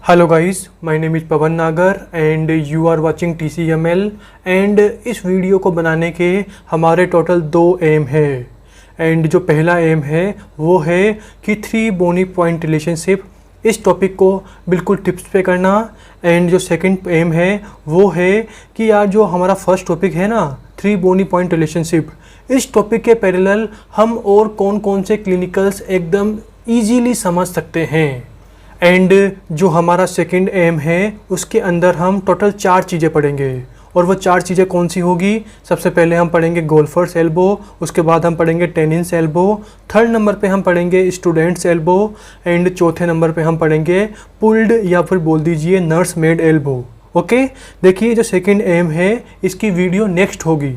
Hello guys, my name is Pawan Nagar and you are watching TCML। And इस video को बनाने के हमारे टोटल 2 एम है। एंड जो पहला एम है वो है कि 3 बोनी पॉइंट रिलेशनशिप, इस टॉपिक को बिल्कुल टिप्स पे करना। एंड जो सेकंड एम है वो है कि यार जो हमारा फर्स्ट टॉपिक है ना 3 बोनी पॉइंट रिलेशनशिप, इस टॉपिक के पैरेलल हम और कौन कौन से क्लिनिकल्स एकदम ईजीली समझ सकते हैं। एंड जो हमारा सेकंड एम है उसके अंदर हम टोटल 4 चीज़ें पढ़ेंगे। और वो 4 चीज़ें कौन सी होगी? सबसे पहले हम पढ़ेंगे गोल्फर्स एल्बो, उसके बाद हम पढ़ेंगे टेनिस एल्बो, थर्ड नंबर पे हम पढ़ेंगे स्टूडेंट्स एल्बो, एंड चौथे नंबर पे हम पढ़ेंगे पुल्ड या फिर बोल दीजिए नर्स मेड एल्बो। ओके, देखिए जो सेकंड एम है इसकी वीडियो नेक्स्ट होगी।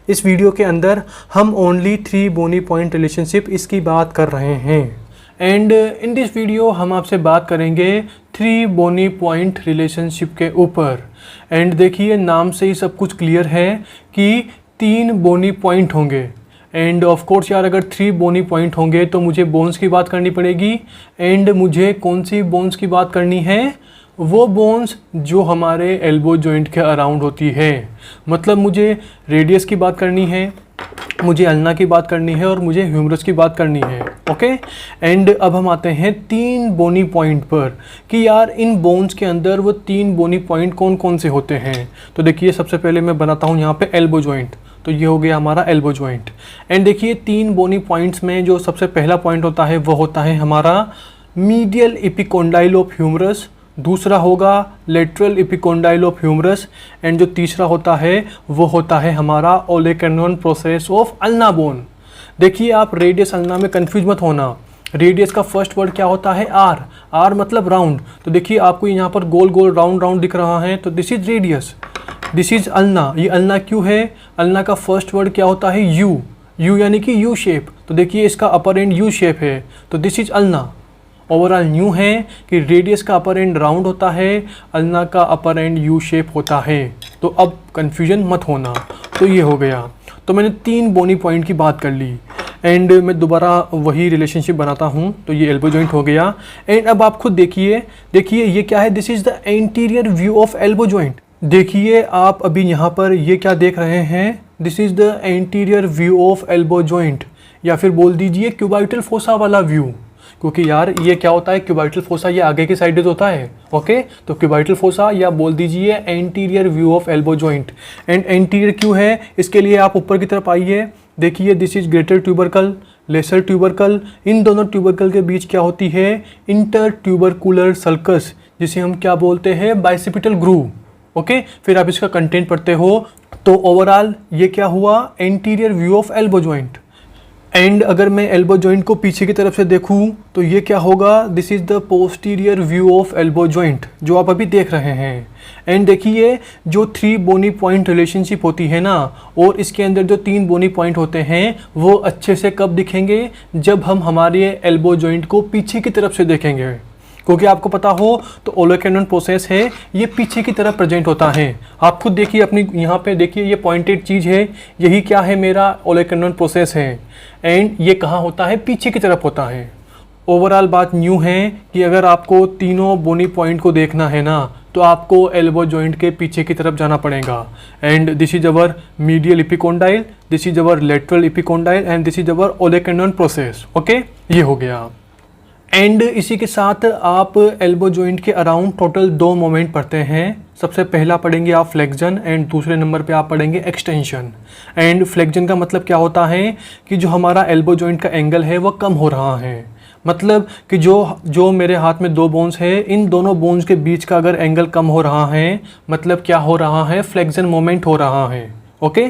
इस वीडियो के अंदर हम ओनली 3 बोनी पॉइंट रिलेशनशिप इसकी बात कर रहे हैं। एंड इन दिस वीडियो हम आपसे बात करेंगे 3 बोनी पॉइंट रिलेशनशिप के ऊपर। एंड देखिए नाम से ही सब कुछ क्लियर है कि 3 बोनी पॉइंट होंगे। एंड ऑफ कोर्स यार अगर 3 बोनी पॉइंट होंगे तो मुझे बोन्स की बात करनी पड़ेगी। एंड मुझे कौन सी बोन्स की बात करनी है? वो बोन्स जो हमारे एल्बो जॉइंट के अराउंड होती है। मतलब मुझे रेडियस की बात करनी है, मुझे अल्ना की बात करनी है और मुझे ह्यूमरस की बात करनी है। ओके, एंड अब हम आते हैं 3 बोनी पॉइंट पर कि यार इन बोन्स के अंदर वो 3 बोनी पॉइंट कौन कौन से होते हैं। तो देखिए सबसे पहले मैं बनाता हूँ यहाँ पे एल्बो जॉइंट। तो ये हो गया हमारा एल्बो जॉइंट। एंड देखिए 3 बोनी पॉइंट्स में जो सबसे पहला पॉइंट होता है वो होता है हमारा मीडियल एपिकोंडाइल ऑफ ह्यूमरस, दूसरा होगा lateral epicondyle of humerus, and जो तीसरा होता है वो होता है हमारा olecranon process of ulna bone. देखिए आप रेडियस अल्ना में कंफ्यूज मत होना। रेडियस का फर्स्ट वर्ड क्या होता है? आर। आर मतलब राउंड। तो देखिए आपको यहाँ पर गोल गोल राउंड राउंड दिख रहा है, तो this is radius, this is ulna. ये अल्ना क्यों है? अल्ना का फर्स्ट वर्ड क्या होता है? यू। यू यानी कि यू शेप। तो देखिए इसका अपर एंड यू शेप है, तो this is ulna. Overall new है कि रेडियस का अपर एंड राउंड होता है, अल्ना का अपर एंड यू शेप होता है। तो अब कन्फ्यूजन मत होना। तो ये हो गया। तो मैंने 3 बोनी पॉइंट की बात कर ली। एंड मैं दोबारा वही रिलेशनशिप बनाता हूँ। तो ये एल्बो जॉइंट हो गया। एंड अब आप खुद देखिए, देखिए ये क्या है? This is the anterior view of elbow joint. देखिए आप अभी यहाँ पर ये क्या देख रहे हैं? This is the anterior view of elbow joint, या फिर बोल दीजिए क्यूबाइटल फोसा वाला व्यू। क्योंकि यार ये क्या होता है? क्यूबाइटल फोसा ये आगे की साइड होता है। ओके, तो क्यूबाइटल फोसा या बोल दीजिए anterior view of elbow joint. And anterior क्यों है? इसके लिए आप ऊपर की तरफ आइए। देखिए this is greater tubercle, lesser tubercle. इन दोनों ट्यूबरकल के बीच क्या होती है? इंटर ट्यूबरकुलर सल्कस, जिसे हम क्या बोलते हैं? Bicipital groove. ओके, फिर आप इसका कंटेंट पढ़ते हो। तो ओवरऑल ये क्या हुआ? Anterior view of elbow joint. And अगर मैं एल्बो जॉइंट को पीछे की तरफ से देखूं तो ये क्या होगा? This is the posterior view of elbow joint, जो आप अभी देख रहे हैं। एंड देखिए जो 3 बोनी पॉइंट रिलेशनशिप होती है ना, और इसके अंदर जो 3 बोनी पॉइंट होते हैं वो अच्छे से कब दिखेंगे? जब हम हमारे एल्बो जॉइंट को पीछे की तरफ से देखेंगे। क्योंकि आपको पता हो तो ओलेकैनोन प्रोसेस है ये पीछे की तरफ प्रेजेंट होता है। आप खुद देखिए अपनी यहाँ पे देखिए ये पॉइंटेड चीज़ है, यही क्या है? मेरा ओलेकैनोन प्रोसेस है। एंड ये कहाँ होता है? पीछे की तरफ होता है। ओवरऑल बात न्यू है कि अगर आपको तीनों बोनी पॉइंट को देखना है ना तो आपको एल्बो जॉइंट के पीछे की तरफ जाना पड़ेगा। And this is our medial epicondyle, this is our lateral epicondyle, and this is our olecranon process. Okay, ये हो गया। एंड इसी के साथ आप एल्बो जॉइंट के अराउंड टोटल 2 मोमेंट पढ़ते हैं। सबसे पहला पढ़ेंगे आप फ्लेक्जन, एंड दूसरे नंबर पे आप पढ़ेंगे एक्सटेंशन। एंड फ्लेक्जन का मतलब क्या होता है? कि जो हमारा एल्बो जॉइंट का एंगल है वो कम हो रहा है। मतलब कि जो मेरे हाथ में 2 बोन्स है, इन दोनों बोन्स के बीच का अगर एंगल कम हो रहा है, मतलब क्या हो रहा है? फ्लेक्जन मोमेंट हो रहा है। ओके,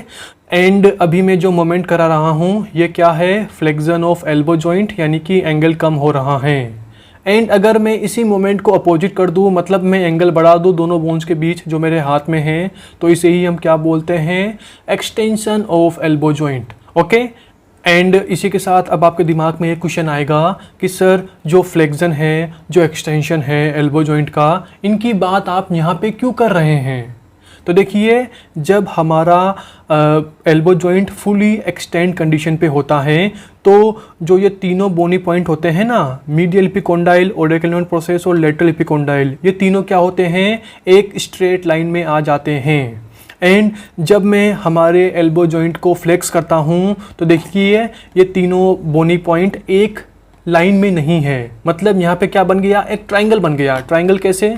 एंड अभी मैं जो मोमेंट करा रहा हूँ ये क्या है? फ्लेक्जन ऑफ एल्बो जॉइंट, यानी कि एंगल कम हो रहा है। एंड अगर मैं इसी मोमेंट को अपोजिट कर दूँ, मतलब मैं एंगल बढ़ा दूँ दोनों बोन्स के बीच जो मेरे हाथ में है, तो इसे ही हम क्या बोलते हैं? Extension of elbow joint. Okay, and इसी के साथ अब आपके दिमाग में एक क्वेश्चन आएगा कि सर जो फ्लेक्जन है, जो एक्सटेंशन है एल्बो जॉइंट का, इनकी बात आप यहाँ पे क्यों कर रहे हैं? तो देखिए जब हमारा elbow joint fully extend condition पे होता है तो जो ये तीनों बोनी पॉइंट होते हैं ना, मीडियल इपिकोंडाइल, ओलेकुलर प्रोसेस और लेटरल इपिकोंडाइल, ये तीनों क्या होते हैं, एक स्ट्रेट लाइन में आ जाते हैं। एंड जब मैं हमारे एल्बो जॉइंट को फ्लेक्स करता हूँ तो देखिए ये तीनों बोनी पॉइंट एक लाइन में नहीं है, मतलब यहाँ पे क्या बन गया, एक ट्राइंगल बन गया। ट्राइंगल कैसे,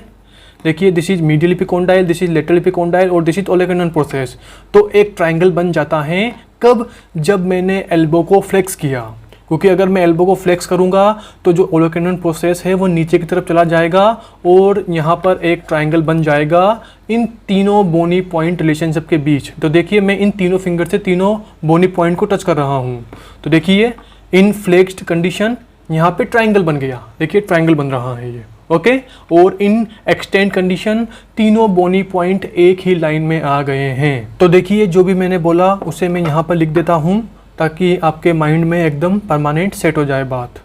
देखिए this is medial epicondyle, this is lateral epicondyle और दिस इज ओलेकुलर प्रोसेस। तो एक ट्राइंगल बन जाता है कब, जब मैंने एल्बो को फ्लेक्स किया, क्योंकि अगर मैं एल्बो को फ्लेक्स करूंगा तो जो ओलेकुलर प्रोसेस है वो नीचे की तरफ चला जाएगा और यहाँ पर एक ट्राइंगल बन जाएगा इन तीनों बोनी पॉइंट रिलेशनशिप के बीच। तो देखिए मैं इन तीनों फिंगर से तीनों बोनी पॉइंट को टच कर रहा हूँ, तो देखिए इन फ्लेक्स्ड कंडीशन यहाँ पे ट्राइंगल बन गया, देखिए ट्राइंगल बन रहा है ये, ओके। और इन एक्सटेंड कंडीशन तीनों बोनी पॉइंट एक ही लाइन में आ गए हैं। तो देखिए जो भी मैंने बोला उसे मैं यहाँ पर लिख देता हूँ ताकि आपके माइंड में एकदम परमानेंट सेट हो जाए बात।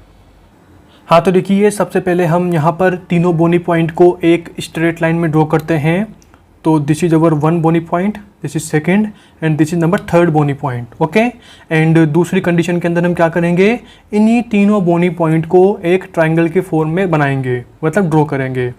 हाँ तो देखिए सबसे पहले हम यहाँ पर तीनों बोनी पॉइंट को एक स्ट्रेट लाइन में ड्रॉ करते हैं। तो this is our one bony point, this is second and this is number third bony point, okay. And दूसरी कंडीशन के अंदर हम क्या करेंगे, इन्हीं तीनों बोनी पॉइंट को एक ट्राइंगल के फॉर्म में बनाएंगे, मतलब ड्रॉ करेंगे।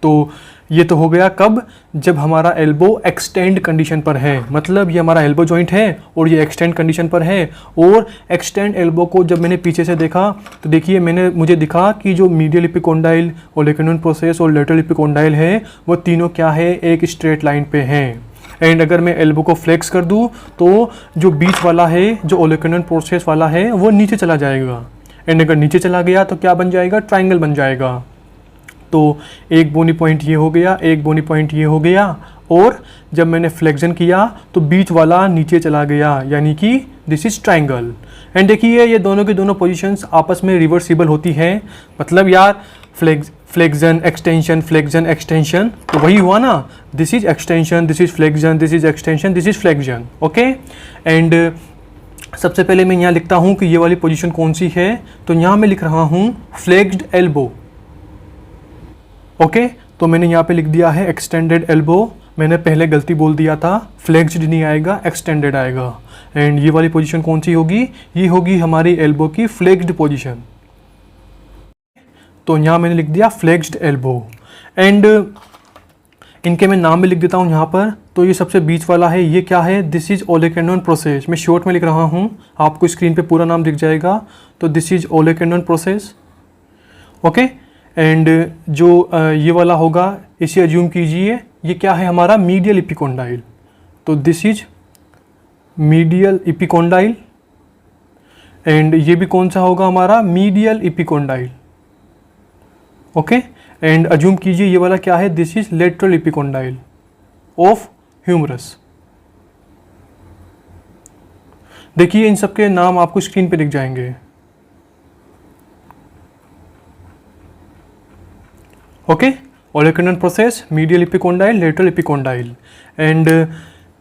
तो ये तो हो गया कब, जब हमारा एल्बो एक्सटेंड कंडीशन पर है, मतलब ये हमारा एल्बो जॉइंट है और ये एक्सटेंड कंडीशन पर है। और एक्सटेंड एल्बो को जब मैंने पीछे से देखा तो देखिए मुझे दिखा कि जो मीडियल इपिकोंडाइल, ओलेकुलर प्रोसेस और लेटरल इपिकोंडाइल है वो तीनों क्या है, एक स्ट्रेट लाइन पे हैं। एंड अगर मैं एल्बो को फ्लेक्स कर दूँ तो जो बीच वाला है, जो ओलेकुलर प्रोसेस वाला है, वो नीचे चला जाएगा। एंड अगर नीचे चला गया तो क्या बन जाएगा, ट्राइंगल बन जाएगा। तो एक बोनी पॉइंट ये हो गया, एक बोनी पॉइंट ये हो गया, और जब मैंने फ्लेक्शन किया तो बीच वाला नीचे चला गया, यानी कि दिस इज ट्राइंगल। एंड देखिए ये दोनों की दोनों पोजीशंस आपस में रिवर्सिबल होती हैं, मतलब यार फ्लेक्शन एक्सटेंशन, फ्लेक्शन एक्सटेंशन, तो वही हुआ ना, this is extension, this is flexion, this is extension, this is flexion, okay. And सबसे पहले मैं यहाँ लिखता हूँ कि ये वाली पोजीशन कौन सी है, तो यहाँ मैं लिख रहा हूँ फ्लेक्स्ड एल्बो, ओके। तो मैंने यहाँ पे लिख दिया है एक्सटेंडेड एल्बो, मैंने पहले गलती बोल दिया था, फ्लेक्स्ड नहीं आएगा, एक्सटेंडेड आएगा। एंड ये वाली पोजीशन कौन सी होगी, ये होगी हमारी एल्बो की फ्लेक्स्ड पोजीशन, तो यहाँ मैंने लिख दिया फ्लेक्स्ड एल्बो। एंड इनके मैं नाम भी लिख देता हूँ यहाँ पर। तो ये सबसे बीच वाला है, ये क्या है, दिस इज ओलेकुलर प्रोसेस, मैं शॉर्ट में लिख रहा हूँ, आपको स्क्रीन पे पूरा नाम दिख जाएगा। तो this is olecranon process, okay. And जो ये वाला होगा इसे अज्यूम कीजिए ये क्या है, हमारा मीडियल इपिकोंडाइल, तो this is medial epicondyle. And ये भी कौन सा होगा, हमारा medial epicondyle, okay. And assume कीजिए ये वाला क्या है, this is lateral epicondyle of humerus. देखिए इन सबके नाम आपको स्क्रीन पे दिख जाएंगे, okay. Olecranon process, medial epicondyle, lateral epicondyle. And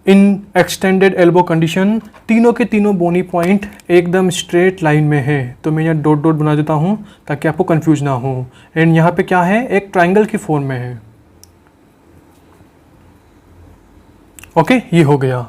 in extended elbow condition तीनों के तीनों बोनी पॉइंट एकदम स्ट्रेट लाइन में है, तो मैं यहाँ डॉट डॉट बना देता हूँ ताकि आपको कंफ्यूज ना हो। एंड यहाँ पे क्या है, एक ट्राइंगल की फॉर्म में है, ओके, ये हो गया।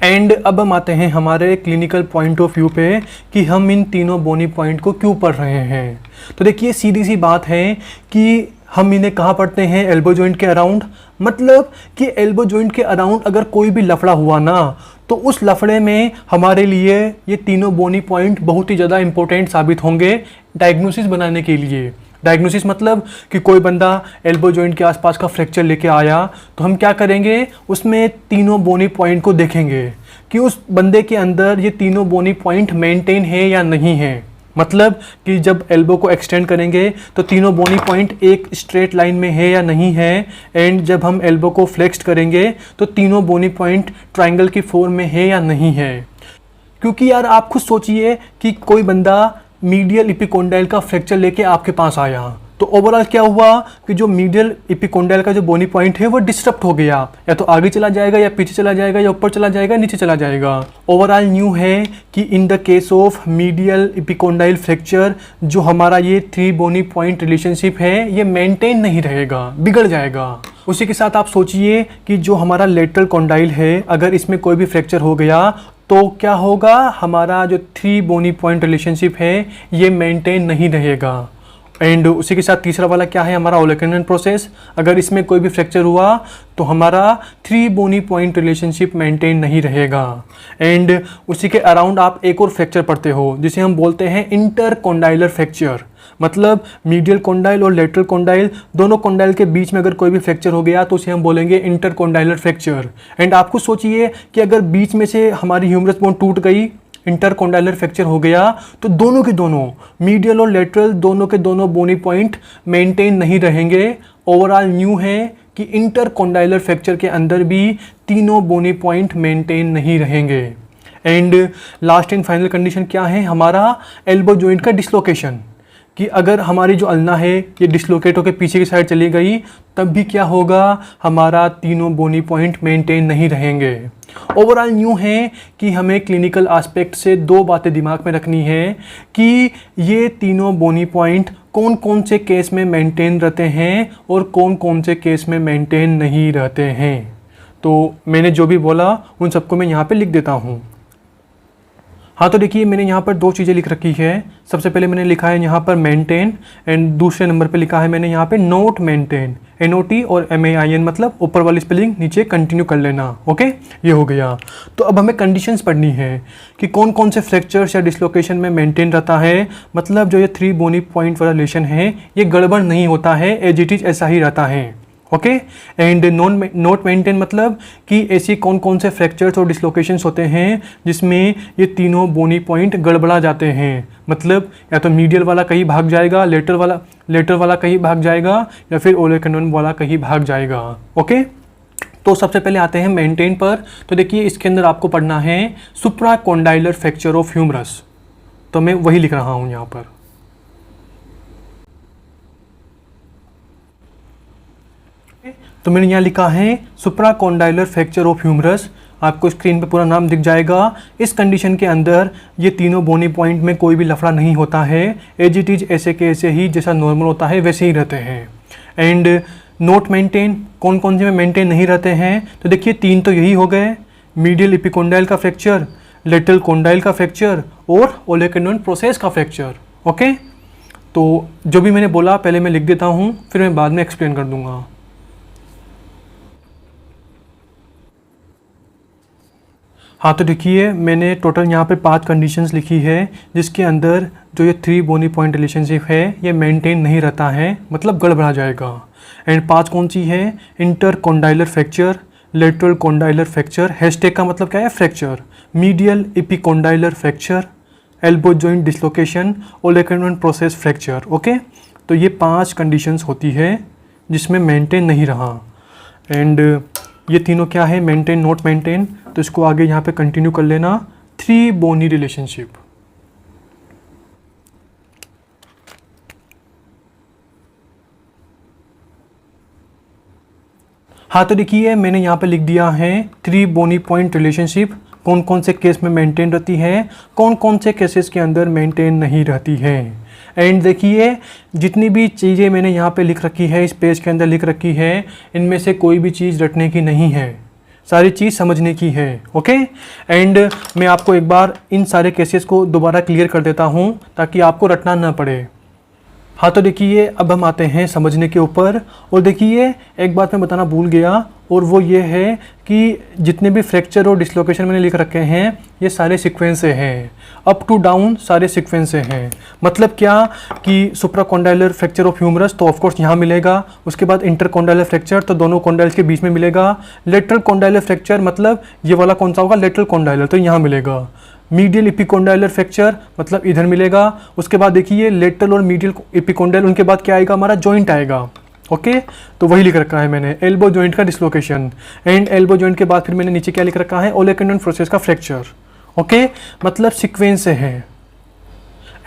एंड अब हम आते हैं हमारे क्लिनिकल पॉइंट ऑफ व्यू पे कि हम इन तीनों बोनी पॉइंट को क्यों पढ़ रहे हैं। तो देखिए सीधी सी बात है कि हम इन्हें कहाँ पढ़ते हैं, एल्बो जॉइंट के अराउंड, मतलब कि एल्बो जॉइंट के अराउंड अगर कोई भी लफड़ा हुआ ना तो उस लफड़े में हमारे लिए ये तीनों बोनी पॉइंट बहुत ही ज़्यादा इंपॉर्टेंट साबित होंगे डायग्नोसिस बनाने के लिए। डायग्नोसिस मतलब कि कोई बंदा एल्बो जॉइंट के आसपास का फ्रैक्चर लेके आया तो हम क्या करेंगे, उसमें तीनों बोनी पॉइंट को देखेंगे कि उस बंदे के अंदर ये तीनों बोनी पॉइंट मेंटेन है या नहीं है। मतलब कि जब एल्बो को एक्सटेंड करेंगे तो तीनों बोनी पॉइंट एक स्ट्रेट लाइन में है या नहीं है। एंड जब हम एल्बो को फ्लेक्स्ड करेंगे तो तीनों बोनी पॉइंट ट्राइंगल की फॉर्म में है या नहीं है। क्योंकि यार आप खुद सोचिए कि कोई बंदा मीडियल इपिकोंडाइल का फ्रैक्चर लेके आपके पास आया तो ओवरऑल क्या हुआ कि जो मीडियल इपिकोंडाइल का जो बोनी पॉइंट है वो डिस्टर्ब हो गया, या तो आगे चला जाएगा या पीछे चला जाएगा या ऊपर चला जाएगा नीचे चला जाएगा। ओवरऑल न्यू है कि in the case of medial epicondyle fracture जो हमारा ये 3 बोनी पॉइंट रिलेशनशिप है ये मेंटेन नहीं रहेगा, बिगड़ जाएगा। उसी के साथ आप सोचिए कि जो हमारा लेटरल कॉन्डाइल है अगर इसमें कोई भी फ्रैक्चर हो गया तो क्या होगा, हमारा जो 3 बोनी पॉइंट रिलेशनशिप है ये मेंटेन नहीं रहेगा। एंड उसी के साथ तीसरा वाला क्या है, हमारा ओलेकनन प्रोसेस। अगर इसमें कोई भी फ्रैक्चर हुआ तो हमारा 3 बोनी पॉइंट रिलेशनशिप मेंटेन नहीं रहेगा। एंड उसी के अराउंड आप एक और फ्रैक्चर पढ़ते हो जिसे हम बोलते हैं इंटरकॉन्डाइलर फ्रैक्चर। मतलब मीडियल कॉन्डाइल और लेटरल कॉन्डाइल, दोनों कॉन्डाइल के बीच में अगर कोई भी फ्रैक्चर हो गया तो उसे हम बोलेंगे इंटरकॉन्डाइलर फ्रैक्चर। एंड आपको सोचिए कि अगर बीच में से हमारी ह्यूमरस बोन टूट गई, इंटरकॉन्डाइलर फ्रैक्चर हो गया, तो दोनों के दोनों मीडियल और लेटरल दोनों के दोनों बोनी पॉइंट मेंटेन नहीं रहेंगे। ओवरऑल न्यू है कि इंटरकॉन्डाइलर फ्रैक्चर के अंदर भी तीनों बोनी पॉइंट मेंटेन नहीं रहेंगे। And last and final condition क्या है, हमारा एल्बो जॉइंट का डिसलोकेशन, कि अगर हमारी जो अल्ना है ये डिसलोकेट होकर पीछे की साइड चली गई तब भी क्या होगा, हमारा तीनों बोनी पॉइंट मेंटेन नहीं रहेंगे। ओवरऑल न्यू है कि हमें क्लिनिकल एस्पेक्ट से 2 बातें दिमाग में रखनी है कि ये तीनों बोनी पॉइंट कौन कौन से केस में मेंटेन रहते हैं और कौन कौन से केस में मेंटेन नहीं रहते हैं। तो मैंने जो भी बोला उन सबको मैं यहाँ पे लिख देता हूँ। हाँ, तो देखिए मैंने यहाँ पर 2 चीज़ें लिख रखी है। सबसे पहले मैंने लिखा है यहाँ पर मेंटेन, एंड दूसरे नंबर पे लिखा है मैंने यहाँ पे नोट मेंटेन, NOT और MAIN, मतलब ऊपर वाली स्पेलिंग नीचे कंटिन्यू कर लेना। ओके, ये हो गया। तो अब हमें कंडीशंस पढ़नी है कि कौन कौन से फ्रैक्चर्स या डिसलोकेशन में मेंटेन रहता है। मतलब जो ये 3 बोनी पॉइंट वाला रिलेशन है ये गड़बड़ नहीं होता है, एज इट इज ऐसा ही रहता है। ओके, एंड नोट मेंटेन मतलब कि ऐसी कौन कौन से फ्रैक्चर्स और डिसलोकेशंस होते हैं जिसमें ये तीनों बोनी पॉइंट गड़बड़ा जाते हैं। मतलब या तो मीडियल वाला कहीं भाग जाएगा, लेटर वाला कहीं भाग जाएगा, या फिर ओलेकनन वाला कहीं भाग जाएगा। ओके, तो सबसे पहले आते हैं मेंटेन पर। तो देखिए इसके अंदर आपको पढ़ना है सुप्राकॉन्डाइलर फ्रैक्चर ऑफ ह्यूमरस, तो मैं वही लिख रहा हूँ यहाँ पर। तो मैंने यहाँ लिखा है सुप्राकॉन्डाइलर फ्रैक्चर ऑफ ह्यूमरस। आपको स्क्रीन पे पूरा नाम दिख जाएगा। इस कंडीशन के अंदर ये तीनों बोनी पॉइंट में कोई भी लफड़ा नहीं होता है, एज इट इज ऐसे के ऐसे ही जैसा नॉर्मल होता है वैसे ही रहते हैं। एंड नोट मेंटेन, कौन कौन से में मेंटेन नहीं रहते हैं, तो देखिए 3 तो यही हो गए, मीडियल एपिकोंडाइल का फ्रैक्चर, लेटरल कॉन्डाइल का फ्रैक्चर और ओलेकनन प्रोसेस का फ्रैक्चर। ओके, तो जो भी मैंने बोला पहले मैं लिख देता हूँ, फिर मैं बाद में एक्सप्लेन कर दूंगा। हाँ, तो देखिए मैंने टोटल यहाँ पे 5 कंडीशंस लिखी है जिसके अंदर जो ये 3 बोनी पॉइंट रिलेशनशिप है ये मेंटेन नहीं रहता है, मतलब गड़बड़ा जाएगा। एंड 5 कौन सी है, intercondylar fracture, lateral condylar fracture, hashtag का मतलब क्या है fracture, medial epicondylar fracture, elbow joint dislocation, olecranon process fracture. Okay, तो ये 5 कंडीशंस होती है जिसमें मेंटेन नहीं रहा। एंड ये तीनों क्या है, मेंटेन नोट मेंटेन, तो इसको आगे यहाँ पे कंटिन्यू कर लेना। 3 बोनी रिलेशनशिप, हाँ तो देखिए मैंने यहाँ पे लिख दिया है 3 बोनी पॉइंट रिलेशनशिप, कौन कौन से केस में मेंटेन रहती है, कौन कौन से केसेस के अंदर मेंटेन नहीं रहती है। एंड देखिए जितनी भी चीज़ें मैंने यहाँ पे लिख रखी है, इस पेज के अंदर लिख रखी है, इनमें से कोई भी चीज़ रटने की नहीं है, सारी चीज़ समझने की है। ओके, एंड मैं आपको एक बार इन सारे केसेस को दोबारा क्लियर कर देता हूँ ताकि आपको रटना ना पड़े। हाँ तो देखिए अब हम आते हैं समझने के ऊपर। और देखिए एक बात मैं बताना भूल गया, और वो ये है कि जितने भी फ्रैक्चर और डिसलोकेशन मैंने लिख रखे हैं ये सारे सीक्वेंस से हैं, अप टू डाउन सारे सीक्वेंस से हैं। मतलब क्या कि सुप्राकॉन्डाइलर फ्रैक्चर ऑफ ह्यूमरस तो ऑफकोर्स यहाँ मिलेगा, उसके बाद इंटरकॉन्डाइलर फ्रैक्चर तो दोनों कॉन्डाइल्स के बीच में मिलेगा, लेटरल कॉन्डाइलर फ्रैक्चर मतलब ये वाला कौन सा होगा, लेटरल कॉन्डाइलर, तो यहाँ मिलेगा। मीडियल एपिकॉन्डाइलर फ्रैक्चर मतलब इधर मिलेगा। उसके बाद देखिए लेटरल और मीडियल एपिकॉन्डाइल, उनके बाद क्या आएगा, हमारा जॉइंट आएगा। ओके, तो वही लिख रखा है मैंने, एल्बो जॉइंट का डिसलोकेशन। एंड एल्बो जॉइंट के बाद फिर मैंने नीचे क्या लिख रखा है, ओलेकनन प्रोसेस का फ्रैक्चर। ओके, मतलब सीक्वेंस से है।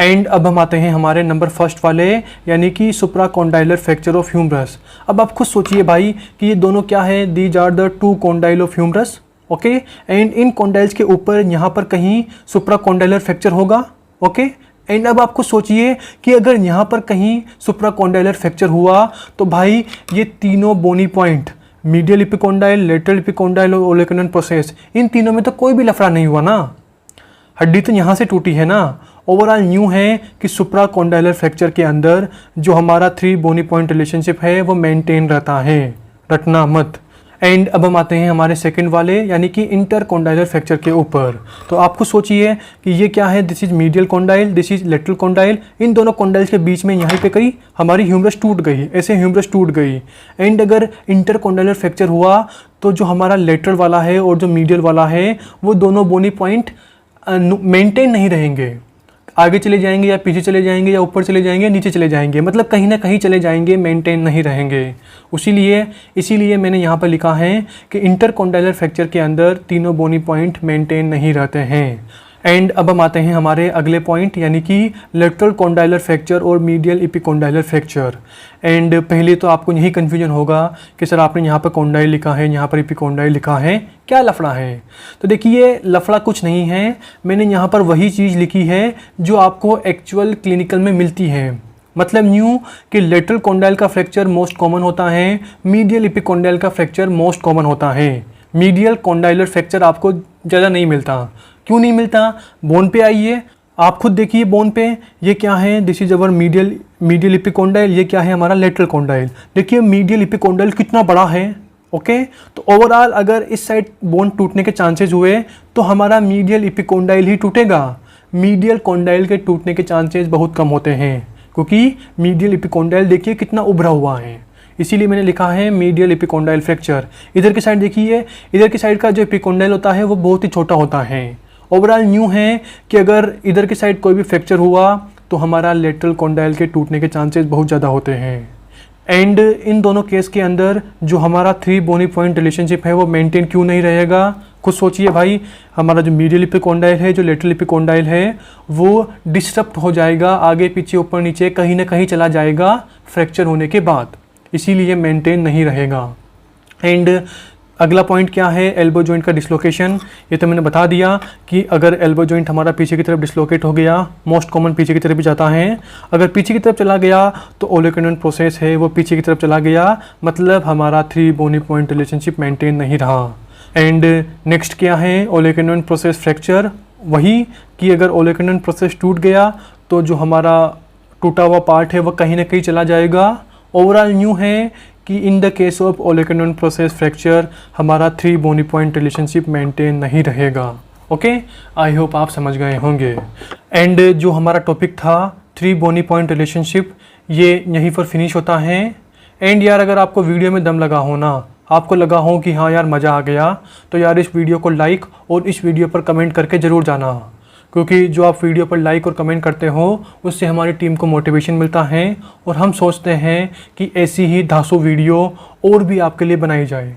एंड अब हम आते हैं हमारे नंबर फर्स्ट वाले, यानी कि सुप्राकॉन्डाइलर फ्रैक्चर ऑफ ह्यूमरस। अब आप खुद सोचिए भाई कि ये दोनों क्या है, these are the 2 condyle of humerus. Okay, and इन कॉन्डाइल्स के ऊपर यहाँ पर कहीं सुप्राकॉन्डाइलर फ्रैक्चर होगा। ओके, एंड अब आपको सोचिए कि अगर यहाँ पर कहीं सुप्राकॉन्डाइलर फ्रैक्चर हुआ तो भाई ये तीनों bony point medial epicondyle, lateral epicondyle और ओलेकुनन प्रोसेस, इन तीनों में तो कोई भी लफड़ा नहीं हुआ ना, हड्डी तो यहाँ से टूटी है ना। ओवरऑल न्यू है कि सुप्रा कॉन्डाइलर फ्रैक्चर के अंदर जो हमारा 3 बोनी पॉइंट रिलेशनशिप है वो मेंटेन रहता है, रटना मत। एंड अब हम आते हैं हमारे सेकंड वाले यानी कि इंटर कॉन्डाइलर फ्रैक्चर के ऊपर। तो आपको सोचिए कि ये क्या है, this is medial condyle, this is lateral condyle. इन दोनों कॉन्डाइल्स के बीच में यहाँ पे कहीं हमारी ह्यूमरस टूट गई, ऐसे ह्यूमरस टूट गई। एंड अगर इंटर कॉन्डाइलर फ्रैक्चर हुआ तो जो हमारा लेटरल वाला है और जो मीडियल वाला है वो दोनों बोनी पॉइंट मेंटेन नहीं रहेंगे, आगे चले जाएंगे या पीछे चले जाएंगे या ऊपर चले जाएंगे, नीचे चले जाएंगे, मतलब कहीं ना कहीं चले जाएंगे, मेंटेन नहीं रहेंगे। इसीलिए मैंने यहाँ पर लिखा है कि इंटरकॉन्डाइलर फ्रैक्चर के अंदर तीनों बोनी पॉइंट मेंटेन नहीं रहते हैं। एंड अब हम आते हैं हमारे अगले पॉइंट यानी कि लेटरल कॉन्डाइलर फ्रैक्चर और मीडियल इपिकॉन्डाइलर फ्रैक्चर। एंड पहले तो आपको यही कन्फ्यूजन होगा कि सर आपने यहाँ पर कॉन्डाइल लिखा है, यहाँ पर इपिकॉन्डाइल लिखा है, क्या लफड़ा है? तो देखिए लफड़ा कुछ नहीं है, मैंने यहाँ पर वही चीज़ लिखी है जो आपको एक्चुअल क्लिनिकल में मिलती है। मतलब न्यू कि लेटरल कॉन्डाइल का फ्रैक्चर मोस्ट कॉमन होता है, मीडियल इपिकॉन्डाइल का फ्रैक्चर मोस्ट कॉमन होता है। मीडियल कॉन्डाइलर फ्रैक्चर आपको ज़्यादा नहीं मिलता। क्यों नहीं मिलता? बोन पे आइए, आप खुद देखिए बोन पे, ये क्या है, दिस इज अवर मीडियल इपिकॉन्डाइल, ये क्या है हमारा लेटरल कॉन्डाइल। देखिए मीडियल इपिकॉन्डाइल कितना बड़ा है, ओके। तो ओवरऑल अगर इस साइड बोन टूटने के चांसेस हुए तो हमारा मीडियल इपिकॉन्डाइल ही टूटेगा। मीडियल कॉन्डाइल के टूटने के चांसेस बहुत कम होते हैं क्योंकि मीडियल इपिकॉन्डाइल देखिए कितना उभरा हुआ है, इसीलिए मैंने लिखा है मीडियल इपिकॉन्डाइल फ्रैक्चर। इधर की साइड देखिए, इधर की साइड का जो इपिकॉन्डाइल होता है वो बहुत ही छोटा होता है। ओवरऑल न्यू है कि अगर इधर की साइड कोई भी फ्रैक्चर हुआ तो हमारा लेटरल कॉन्डाइल के टूटने के चांसेस बहुत ज़्यादा होते हैं। एंड इन दोनों केस के अंदर जो हमारा 3 बोनी पॉइंट रिलेशनशिप है वो मेंटेन क्यों नहीं रहेगा? खुद सोचिए भाई, हमारा जो मीडियल इपिकॉन्डाइल है, जो लेटरल इपिकॉन्डाइल है, वो डिस्टर्ब हो जाएगा, आगे पीछे ऊपर नीचे कहीं ना कहीं चला जाएगा फ्रैक्चर होने के बाद, इसीलिए मेंटेन नहीं रहेगा। एंड अगला पॉइंट क्या है, एल्बो जॉइंट का डिसलोकेशन। ये तो मैंने बता दिया कि अगर एल्बो जॉइंट हमारा पीछे की तरफ डिसलोकेट हो गया, मोस्ट कॉमन पीछे की तरफ भी जाता है, अगर पीछे की तरफ चला गया तो ओलेकुनन प्रोसेस है वो पीछे की तरफ चला गया, मतलब हमारा 3 बोनी पॉइंट रिलेशनशिप मेंटेन नहीं रहा। एंड नेक्स्ट क्या है, ओलेकुनन प्रोसेस फ्रैक्चर। वही कि अगर ओलेकुनन प्रोसेस टूट गया तो जो हमारा टूटा हुआ पार्ट है वो कहीं ना कहीं चला जाएगा। ओवरऑल न्यू है कि in the case of olecranon process fracture हमारा 3 बोनी पॉइंट रिलेशनशिप मेंटेन नहीं रहेगा। ओके, आई होप आप समझ गए होंगे। एंड जो हमारा टॉपिक था 3 बोनी पॉइंट रिलेशनशिप, ये यहीं पर फिनिश होता है। एंड यार अगर आपको वीडियो में दम लगा हो ना, आपको लगा हो कि हाँ यार मज़ा आ गया, तो यार इस वीडियो को लाइक और इस वीडियो पर कमेंट करके ज़रूर जाना, क्योंकि जो आप वीडियो पर लाइक और कमेंट करते हो उससे हमारी टीम को मोटिवेशन मिलता है और हम सोचते हैं कि ऐसी ही 200 वीडियो और भी आपके लिए बनाई जाए।